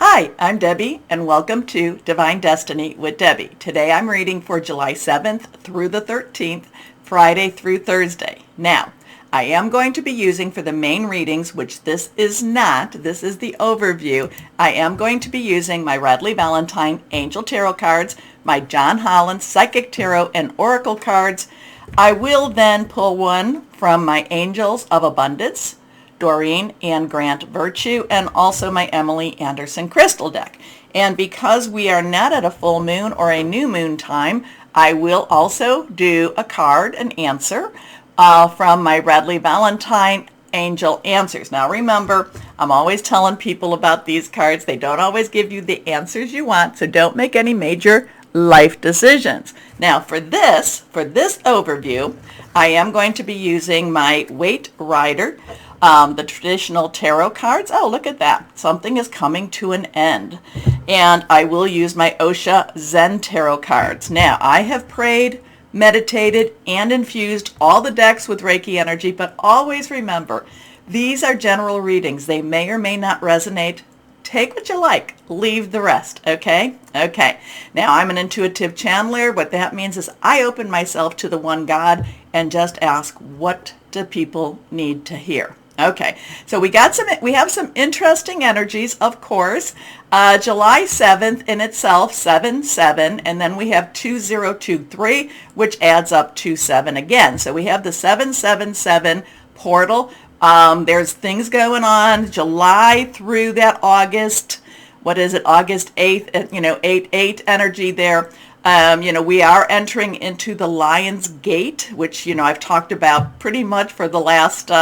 Hi, I'm Debbie, and welcome to Divine Destiny with Debbie. Today I'm reading for July 7th through the 13th, Friday through Thursday. Now, I am going to be using for the main readings, which this is not, this is the overview, I am going to be using my Radley Valentine Angel Tarot cards, my John Holland Psychic Tarot and Oracle cards. I will then pull one from my Angels of Abundance, Doreen and Grant Virtue, and also my Emily Anderson Crystal deck. And because we are not at a full moon or a new moon time, I will also do a card, an answer, from my Radley Valentine Angel Answers. Now remember, I'm always telling people about these cards. They don't always give you the answers you want, so don't make any major life decisions. Now for this overview, I am going to be using my Waite Rider, the traditional tarot cards. Oh, look at that. Something is coming to an end. And I will use my Osha Zen tarot cards. Now, I have prayed, meditated, and infused all the decks with Reiki energy, but always remember, these are general readings. They may or may not resonate. Take what you like, leave the rest, okay? Okay, now I'm an intuitive channeler. What that means is I open myself to the one God and just ask, what do people need to hear? Okay, so we have some interesting energies, of course. July 7th in itself, 7-7, and then we have 2023, which adds up to 7 again. So we have the 777 portal. There's things going on July through that August, August 8th, 8-8 energy there. We are entering into the Lion's Gate, which, I've talked about pretty much for the last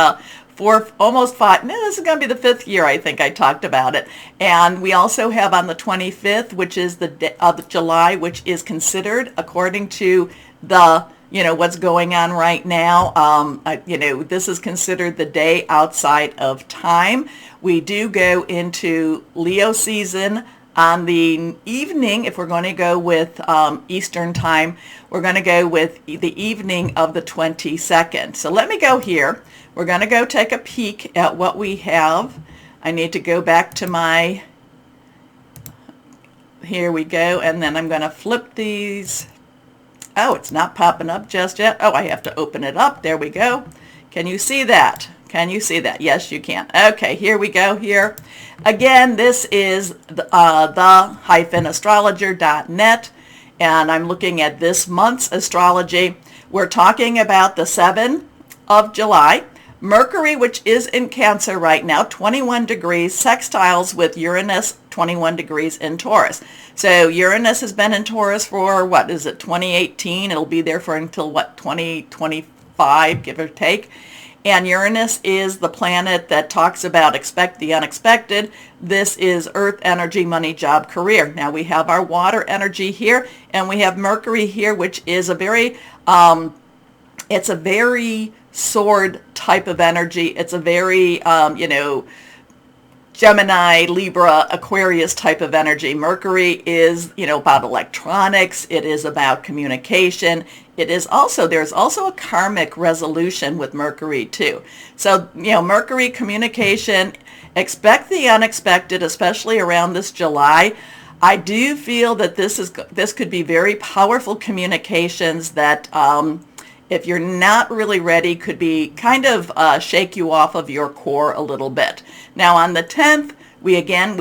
almost 5, no, this is going to be the 5th year, I think I talked about it. And we also have on the 25th, which is the day of July, which is considered, according to the, what's going on right now, this is considered the day outside of time. We do go into Leo season on the evening. If we're going to go with Eastern time, we're going to go with the evening of the 22nd. So let me go here. We're going to go take a peek at what we have. I need to go back to here we go, and then I'm going to flip these. Oh, it's not popping up just yet. Oh, I have to open it up. There we go. Can you see that? Can you see that? Yes, you can. Okay, here we go here. Again, this is the-astrologer.net, and I'm looking at this month's astrology. We're talking about the 7th of July. Mercury, which is in Cancer right now, 21 degrees, sextiles with Uranus, 21 degrees in Taurus. So Uranus has been in Taurus for, 2018? It'll be there for until, 2025, give or take. And Uranus is the planet that talks about expect the unexpected. This is Earth energy, money, job, career. Now we have our water energy here, and we have Mercury here, which is a very, it's a very sword type of energy. It's a very, Gemini, Libra, Aquarius type of energy. Mercury is, about electronics. It is about communication. There's also a karmic resolution with Mercury too. So, Mercury, communication, expect the unexpected, especially around this July. I do feel that this could be very powerful communications that, if you're not really ready, could be kind of shake you off of your core a little bit. Now on the 10th, we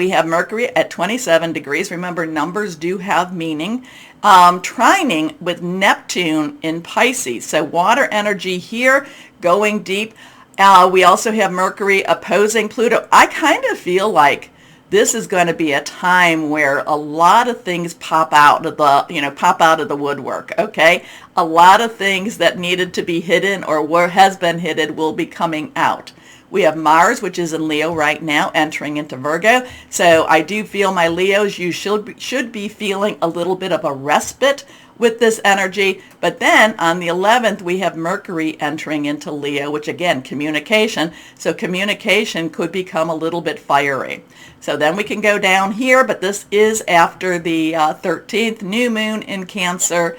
have Mercury at 27 degrees. Remember, numbers do have meaning. Trining with Neptune in Pisces. So water energy here, going deep. We also have Mercury opposing Pluto. I kind of feel like this is going to be a time where a lot of things pop out of the woodwork, okay? A lot of things that needed to be hidden or has been hidden will be coming out. We have Mars, which is in Leo right now, entering into Virgo. So I do feel, my Leos, you should be feeling a little bit of a respite with this energy. But then on the 11th, we have Mercury entering into Leo, which again, communication. So communication could become a little bit fiery. So then we can go down here, but this is after the 13th new moon in Cancer.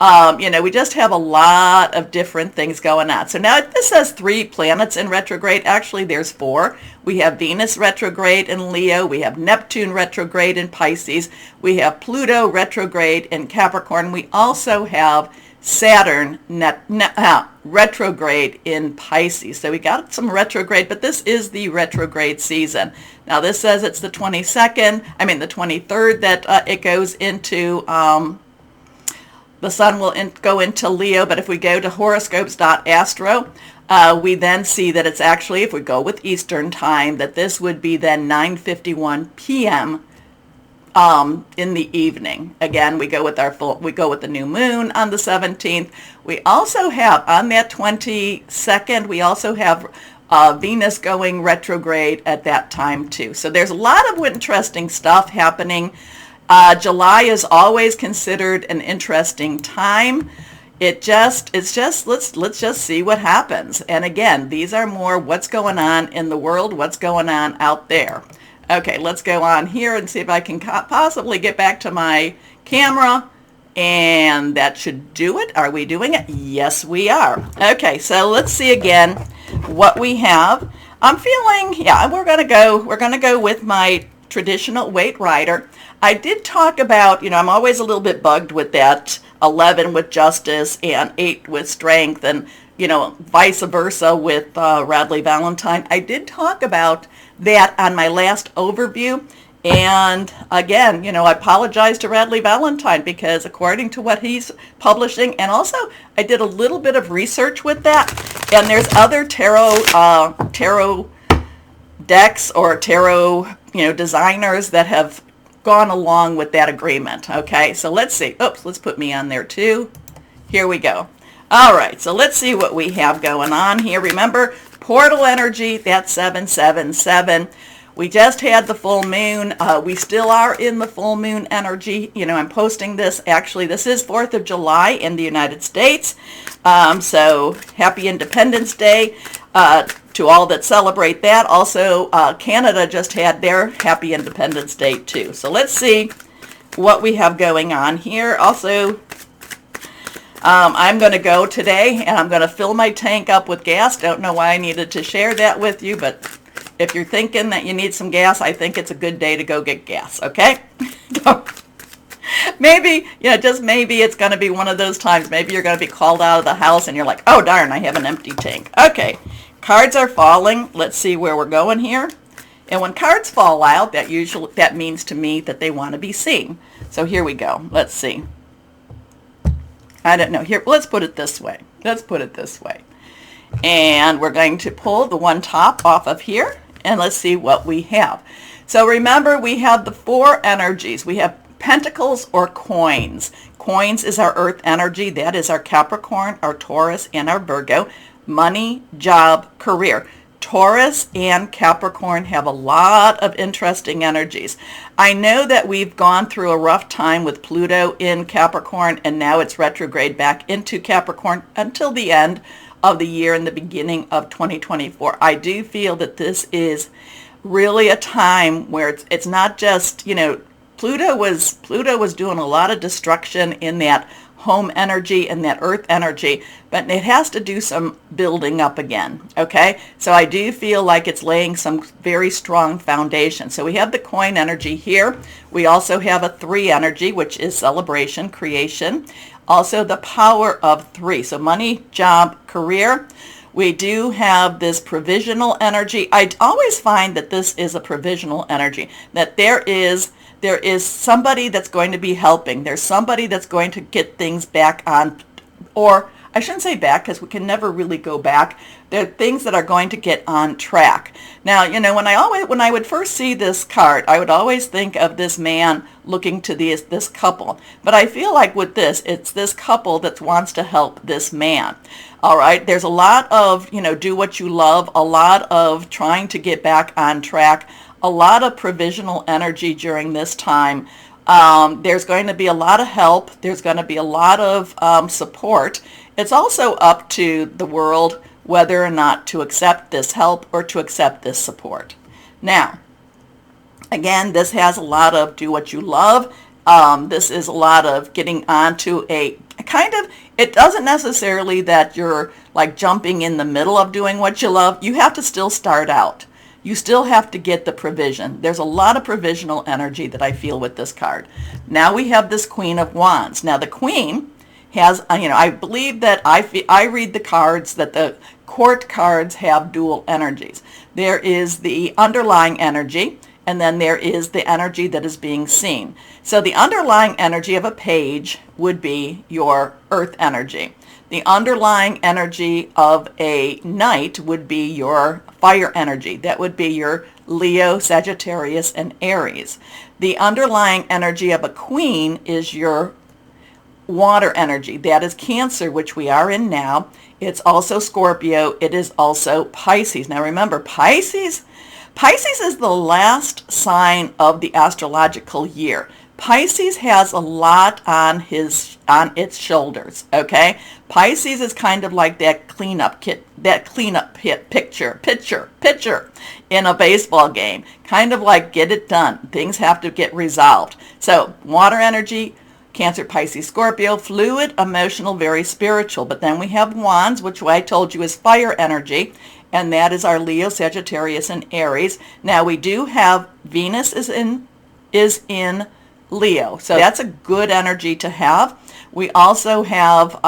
We just have a lot of different things going on. So now this says 3 planets in retrograde. Actually, there's 4. We have Venus retrograde in Leo. We have Neptune retrograde in Pisces. We have Pluto retrograde in Capricorn. We also have Saturn retrograde in Pisces. So we got some retrograde, but this is the retrograde season. Now this says it's the 23rd that it goes into, the sun will go into Leo, but if we go to horoscopes.astro, we then see that it's actually, if we go with Eastern time, that this would be then 9:51 p.m. In the evening. Again, we go with the new moon on the 17th. We also have, on that 22nd, we also have Venus going retrograde at that time too. So there's a lot of interesting stuff happening. July is always considered an interesting time. Let's just see what happens. And again, these are more what's going on in the world, what's going on out there. Okay, let's go on here and see if I can possibly get back to my camera. And that should do it. Are we doing it? Yes, we are. Okay, so let's see again what we have. I'm feeling, we're gonna go with my traditional weight rider. I did talk about, I'm always a little bit bugged with that 11 with justice and 8 with strength, and vice versa with Radley Valentine. I did talk about that on my last overview, and again, I apologize to Radley Valentine because according to what he's publishing, and also I did a little bit of research with that, and there's other tarot decks or tarot designers that have gone along with that agreement. Okay, so let's see. Oops, let's put me on there too. Here we go. All right, so let's see what we have going on here. Remember, portal energy, that's 777. We just had the full moon. We still are in the full moon energy. I'm posting this. Actually, this is 4th of July in the United States. So happy Independence Day to all that celebrate that. Also, Canada just had their happy Independence Day too. So let's see what we have going on here. Also, I'm going to go today and I'm going to fill my tank up with gas. Don't know why I needed to share that with you, but if you're thinking that you need some gas, I think it's a good day to go get gas, okay? Maybe, just maybe it's going to be one of those times. Maybe you're going to be called out of the house and you're like, oh darn, I have an empty tank. Okay, cards are falling. Let's see where we're going here. And when cards fall out, that means to me that they want to be seen. So here we go. Let's see. I don't know. Here, let's put it this way. And we're going to pull the one top off of here, and let's see what we have. So remember, we have the 4 energies. We have pentacles or coins. Coins is our earth energy. That is our Capricorn, our Taurus, and our Virgo. Money, job, career. Taurus and Capricorn have a lot of interesting energies. I know that we've gone through a rough time with Pluto in Capricorn, and now it's retrograde back into Capricorn until the end of the year and the beginning of 2024. I do feel that this is really a time where it's not just, Pluto was doing a lot of destruction in that home energy and that earth energy, but it has to do some building up again, okay? So I do feel like it's laying some very strong foundation. So we have the coin energy here. We also have a 3 energy, which is celebration, creation. Also the power of 3. So money, job, career. We do have this provisional energy. I always find that this is a provisional energy, that there is somebody that's going to be helping. There's somebody that's going to get things back on, or I shouldn't say back because we can never really go back. There are things that are going to get on track. Now, when I would first see this card, I would always think of this man looking to this couple. But I feel like with this, it's this couple that wants to help this man. All right, there's a lot of, do what you love, a lot of trying to get back on track, a lot of provisional energy during this time. There's going to be a lot of help. There's going to be a lot of support. It's also up to the world whether or not to accept this help or to accept this support. Now, again, this has a lot of do what you love. This is a lot of getting onto a it doesn't necessarily that you're like jumping in the middle of doing what you love. You have to still start out. You still have to get the provision. There's a lot of provisional energy that I feel with this card. Now we have this Queen of Wands. Now the Queen has, I believe that I read the cards that the court cards have dual energies. There is the underlying energy, and then there is the energy that is being seen. So the underlying energy of a page would be your earth energy. The underlying energy of a knight would be your fire energy. That would be your Leo, Sagittarius, and Aries. The underlying energy of a queen is your water energy. That is Cancer, which we are in now. It's also Scorpio. It is also Pisces. Now remember, Pisces is the last sign of the astrological year. Pisces has a lot on its shoulders, okay? Pisces is kind of like that cleanup pitcher in a baseball game. Kind of like get it done. Things have to get resolved. So water energy, Cancer, Pisces, Scorpio, fluid, emotional, very spiritual. But then we have Wands, which I told you is fire energy, and that is our Leo, Sagittarius, and Aries. Now we do have Venus is in Leo, so that's a good energy to have. We also have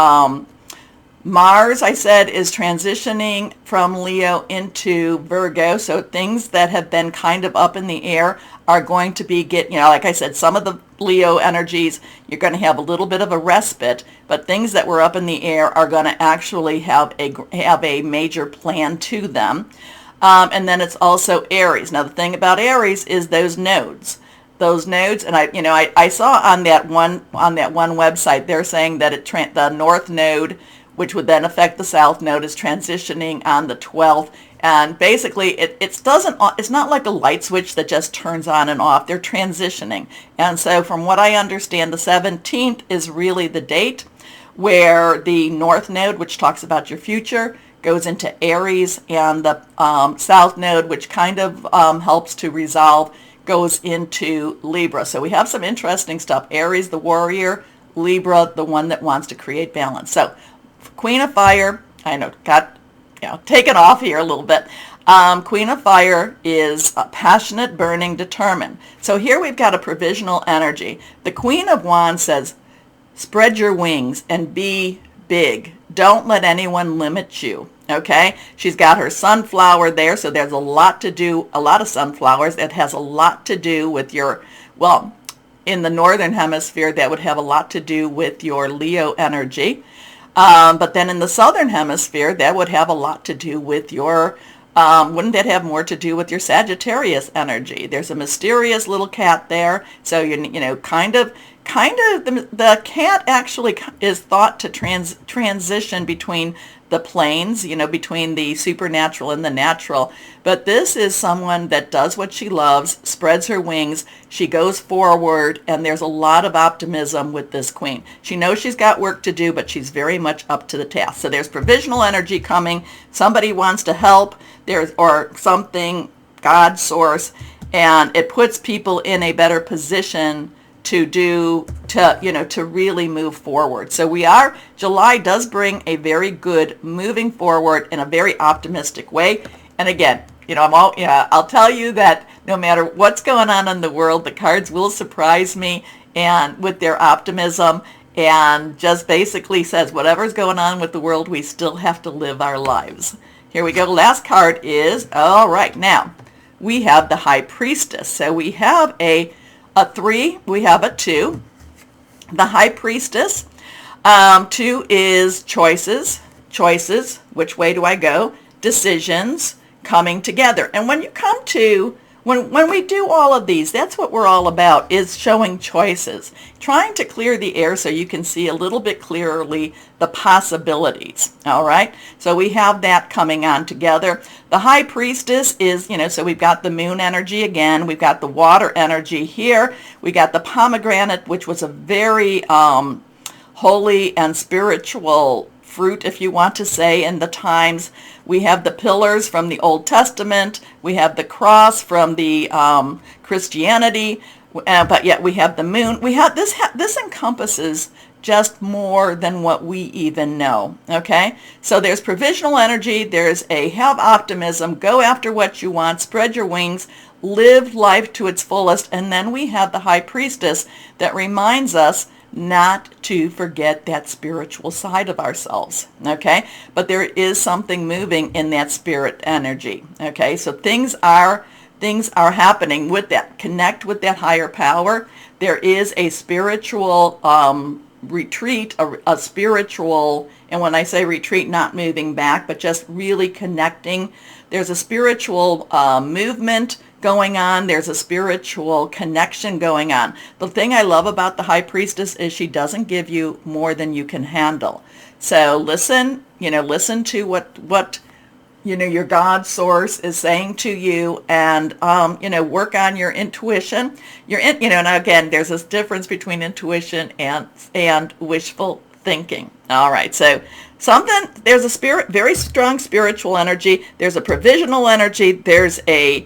Mars, I said, is transitioning from Leo into Virgo, so things that have been kind of up in the air are going to be like I said, some of the Leo energies, you're going to have a little bit of a respite, but things that were up in the air are going to actually have a major plan to them. And then it's also Aries. Now the thing about Aries is those nodes, and I saw on that one website they're saying that the north node, which would then affect the south node, is transitioning on the 12th. And basically, it's not like a light switch that just turns on and off. They're transitioning. And so from what I understand, the 17th is really the date where the north node, which talks about your future, goes into Aries, and the south node, which kind of helps to resolve, goes into Libra. So we have some interesting stuff. Aries, the warrior; Libra, the one that wants to create balance. So Queen of Fire, I know, got taken off here a little bit. Queen of Fire is passionate, burning, determined. So here we've got a provisional energy. The Queen of Wands says, spread your wings and be big. Don't let anyone limit you. Okay, she's got her sunflower there, so there's a lot of sunflowers. It has a lot to do with in the northern hemisphere, that would have a lot to do with your Leo energy. But then in the southern hemisphere, that would have a lot to do with your, wouldn't that have more to do with your Sagittarius energy? There's a mysterious little cat there, so the cat actually is thought to transition between the planes, between the supernatural and the natural. But this is someone that does what she loves, spreads her wings, she goes forward, and there's a lot of optimism with this queen. She knows she's got work to do, but she's very much up to the task. So there's provisional energy coming. Somebody wants to help, or something, God, source, and it puts people in a better position to really move forward. So July does bring a very good moving forward in a very optimistic way. And again, I'll tell you that no matter what's going on in the world, the cards will surprise me and with their optimism, and just basically says whatever's going on with the world, we still have to live our lives. Here we go. Last card is, all right, now we have the High Priestess. So we have a 3, we have a 2. The High Priestess, 2 is choices, which way do I go? Decisions, coming together. And when we do all of these, that's what we're all about, is showing choices, trying to clear the air so you can see a little bit clearly the possibilities. All right, so we have that coming on together. The High Priestess is, so we've got the moon energy again, we've got the water energy here, we got the pomegranate, which was a very holy and spiritual fruit, if you want to say, in the times. We have the pillars from the Old Testament. We have the cross from the Christianity, but yet we have the moon. We have this. This encompasses just more than what we even know. Okay, so there's provisional energy. There's a have optimism. Go after what you want. Spread your wings. Live life to its fullest. And then we have the high priestess that reminds us not to forget that spiritual side of ourselves. Okay, but there is something moving in that spirit energy. Okay, so things are happening with that. Connect with that higher power. There is a spiritual retreat, a spiritual, and when I say retreat, not moving back, but just really connecting. There's a spiritual movement going on. There's a spiritual connection going on. The thing I love about the high priestess is she doesn't give you more than you can handle. So listen to what your God source is saying to you, and work on your intuition. And again, there's this difference between intuition and wishful thinking. All right, so there's a very strong spiritual energy. There's a provisional energy. There's a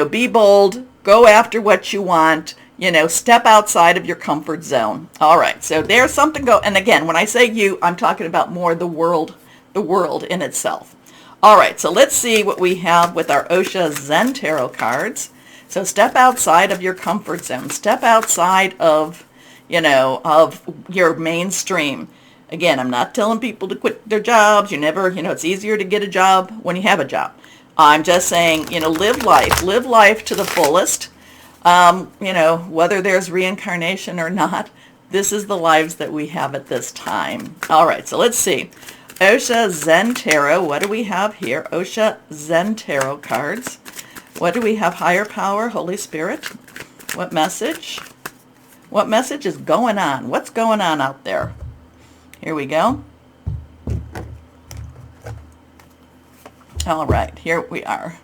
be bold, go after what you want, step outside of your comfort zone. All right, so there's something and again, when I say you, I'm talking about more the world in itself. All right, so let's see what we have with our Osha Zen Tarot cards. So step outside of your comfort zone. Step outside of your mainstream. Again, I'm not telling people to quit their jobs. It's easier to get a job when you have a job. I'm just saying, live life to the fullest. Whether there's reincarnation or not, this is the lives that we have at this time. All right, so let's see. Osha Zen Tarot, what do we have here? Osha Zen Tarot cards. What do we have? Higher power, Holy Spirit. What message? What message is going on? What's going on out there? Here we go. All right, here we are.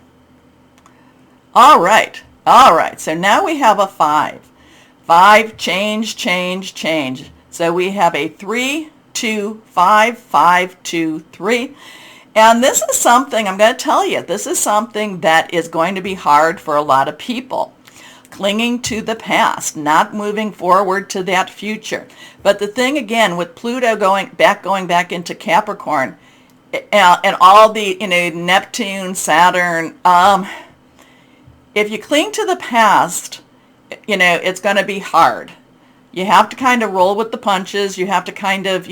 All right. So now we have a 5. 5, change. So we have a 3, 2, 5, 5, 2, 3. And this is something, I'm going to tell you, this is something that is going to be hard for a lot of people. Clinging to the past, not moving forward to that future. But the thing again, with Pluto going back into Capricorn, and all the, Neptune, Saturn, if you cling to the past, it's going to be hard. You have to kind of roll with the punches. You have to kind of,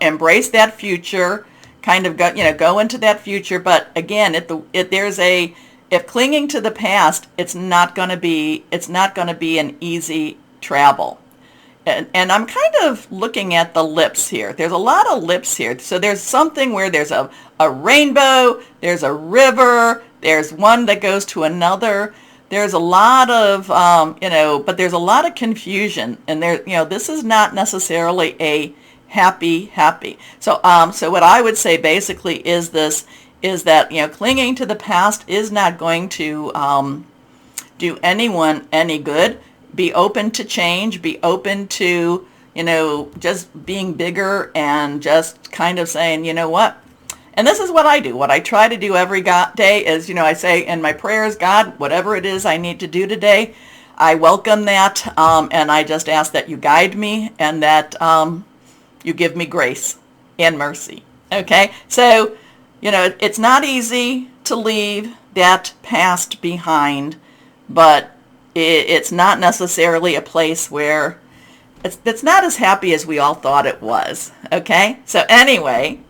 embrace that future, kind of go into that future. But again, if clinging to the past, it's not going to be an easy travel. And I'm kind of looking at the lips here. There's a lot of lips here. So there's something where there's a rainbow, there's a river, there's one that goes to another. There's a lot of, but there's a lot of confusion. And this is not necessarily a happy. So what I would say basically is that, clinging to the past is not going to do anyone any good. Be open to change, be open to, just being bigger and just kind of saying, you know what? And this is what I do. What I try to do every day is, I say in my prayers, God, whatever it is I need to do today, I welcome that. And I just ask that you guide me and that you give me grace and mercy. Okay? So, it's not easy to leave that past behind, but it's not necessarily a place where it's not as happy as we all thought it was. Okay? So anyway,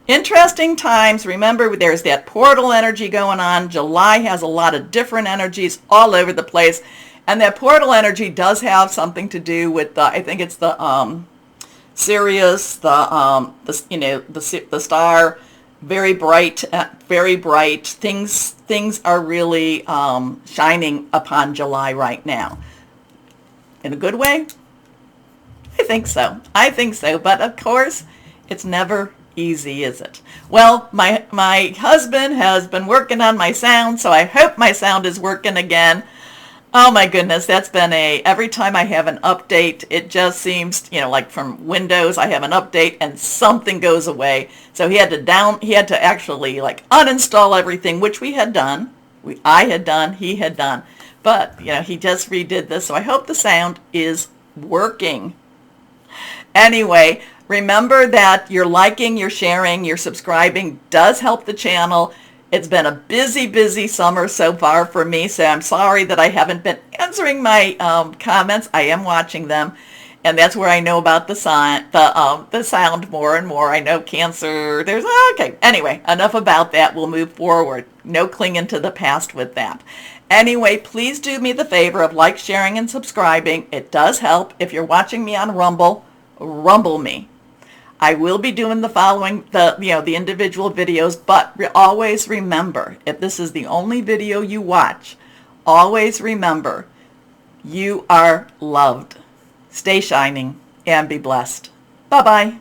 interesting times. Remember, there's that portal energy going on. July has a lot of different energies all over the place. And that portal energy does have something to do with I think it's the Sirius, the star. Very bright, things are really shining upon July right now. In a good way? I think so. But of course, it's never easy, is it? Well, my husband has been working on my sound, so I hope my sound is working again. Oh my goodness, that's been every time I have an update, it just seems, like from Windows, I have an update and something goes away. So he had to actually like uninstall everything, which we had done. I had done, he had done. But, he just redid this, so I hope the sound is working. Anyway, remember that your liking, your sharing, your subscribing does help the channel. It's been a busy, busy summer so far for me, so I'm sorry that I haven't been answering my comments. I am watching them, and that's where I know about the sound more and more. I know cancer. Okay. Anyway, enough about that. We'll move forward. No clinging to the past with that. Anyway, please do me the favor of like, sharing, and subscribing. It does help. If you're watching me on Rumble, rumble me. I will be doing the individual videos, but always remember, if this is the only video you watch, always remember, you are loved. Stay shining and be blessed. Bye-bye.